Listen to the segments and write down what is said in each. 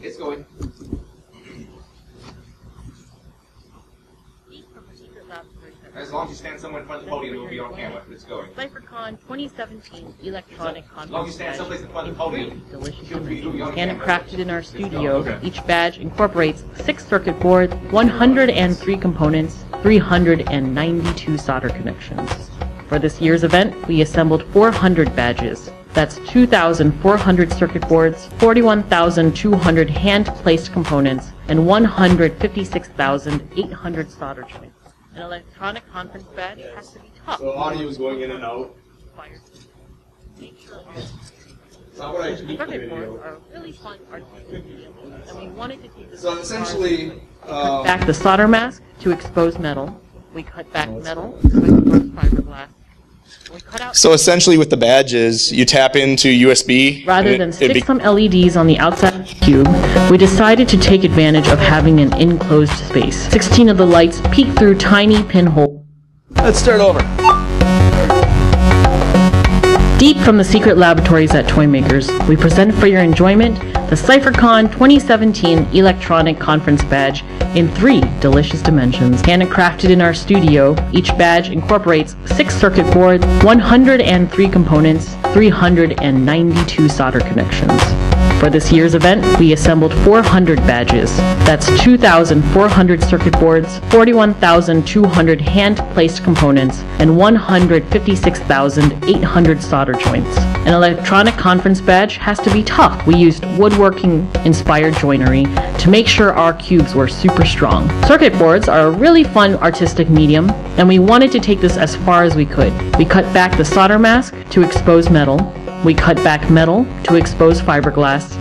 It's going. As long as you stand somewhere in front of the podium, it will be on camera. It's going. Cyphercon 2017 Electronic As Conference long as you stand someplace in front of the podium, delicious it'll be on and camera. crafted in our studio. Each badge incorporates 6 circuit boards, 103 components, 392 solder connections. For this year's event, we assembled 400 badges. That's 2,400 circuit boards, 41,200 hand-placed components, and 156,800 solder joints. An electronic conference badge has to be tough. So audio is going in and out. It's not what I keep the Circuit boards video. are a really fun artistic medium, and we wanted to keep this. So essentially, cut back the solder mask to expose metal. We cut back metal to expose fiberglass. We cut out. So essentially with the badges, you tap into USB. Rather than stick some LEDs on the outside of the cube, we decided to take advantage of having an enclosed space. 16 of the lights peek through tiny pinholes. Let's start over. Deep from the secret laboratories at Toymakers, we present for your enjoyment the Cyphercon 2017 Electronic Conference Badge in 3 delicious dimensions. Handcrafted in our studio, each badge incorporates 6 circuit boards, 103 components, 392 solder connections. For this year's event, we assembled 400 badges. That's 2,400 circuit boards, 41,200 hand-placed components, and 156,800 solder joints. An electronic conference badge has to be tough. We used woodworking-inspired joinery to make sure our cubes were super strong. Circuit boards are a really fun artistic medium, and we wanted to take this as far as we could. We cut back the solder mask to expose metal. We cut back metal to expose fiberglass,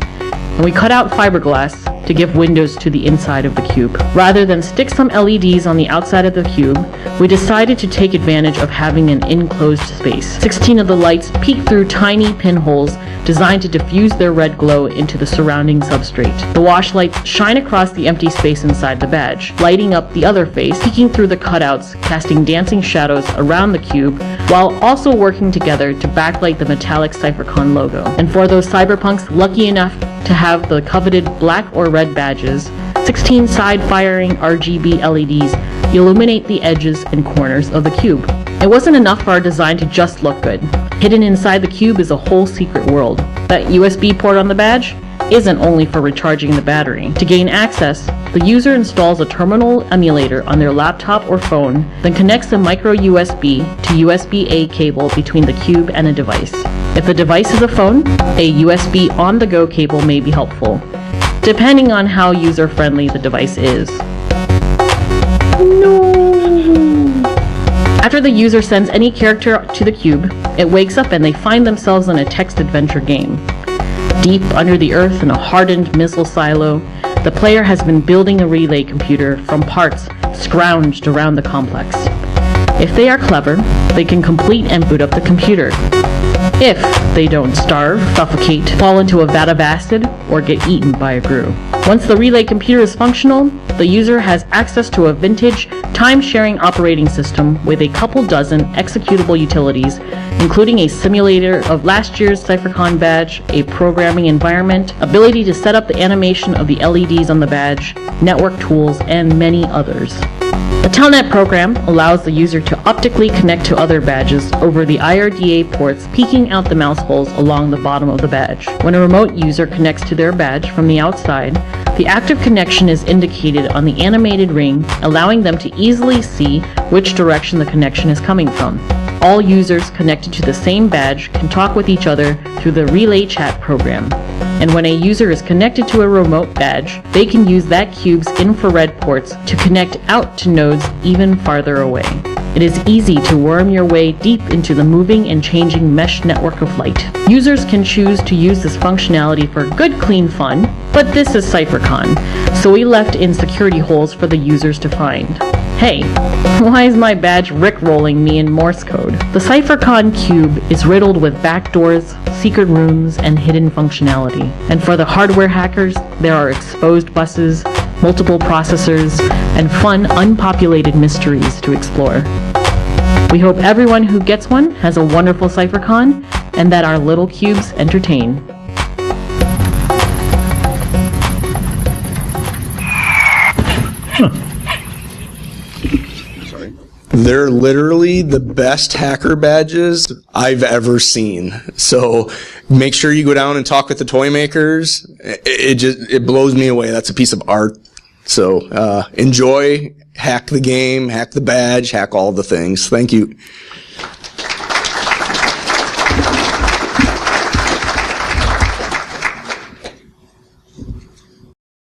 and we cut out fiberglass to give windows to the inside of the cube. Rather than stick some LEDs on the outside of the cube, we decided to take advantage of having an enclosed space. 16 of the lights peek through tiny pinholes designed to diffuse their red glow into the surrounding substrate. The wash lights shine across the empty space inside the badge, lighting up the other face, peeking through the cutouts, casting dancing shadows around the cube, while also working together to backlight the metallic Cyphercon logo. And for those cyberpunks lucky enough to have the coveted black or red badges, 16 side-firing RGB LEDs illuminate the edges and corners of the cube. It wasn't enough for our design to just look good. Hidden inside the cube is a whole secret world. That USB port on the badge isn't only for recharging the battery. To gain access, the user installs a terminal emulator on their laptop or phone, then connects a micro USB to USB-A cable between the cube and a device. If the device is a phone, a USB on-the-go cable may be helpful, depending on how user-friendly the device is. No. After the user sends any character to the cube, it wakes up and they find themselves in a text adventure game. Deep under the earth in a hardened missile silo, the player has been building a relay computer from parts scrounged around the complex. If they are clever, they can complete and boot up the computer. If they don't starve, suffocate, fall into a vat of acid, or get eaten by a grue. Once the relay computer is functional, the user has access to a vintage, time-sharing operating system with a couple dozen executable utilities, including a simulator of last year's Cyphercon badge, a programming environment, ability to set up the animation of the LEDs on the badge, network tools, and many others. The Telnet program allows the user to optically connect to other badges over the IRDA ports peeking out the mouse holes along the bottom of the badge. When a remote user connects to their badge from the outside, the active connection is indicated on the animated ring, allowing them to easily see which direction the connection is coming from. All users connected to the same badge can talk with each other through the Relay Chat program. And when a user is connected to a remote badge, they can use that cube's infrared ports to connect out to nodes even farther away. It is easy to worm your way deep into the moving and changing mesh network of light. Users can choose to use this functionality for good, clean fun, but this is Cyphercon, so we left in security holes for the users to find. Hey, why is my badge rickrolling me in Morse code? The Cyphercon cube is riddled with backdoors, secret rooms, and hidden functionality. And for the hardware hackers, there are exposed buses, multiple processors, and fun, unpopulated mysteries to explore. We hope everyone who gets one has a wonderful Cyphercon, and that our little cubes entertain. Sorry. They're literally the best hacker badges I've ever seen. So make sure you go down and talk with the toy makers. It blows me away. That's a piece of art. So enjoy, hack the game, hack the badge, hack all the things. Thank you.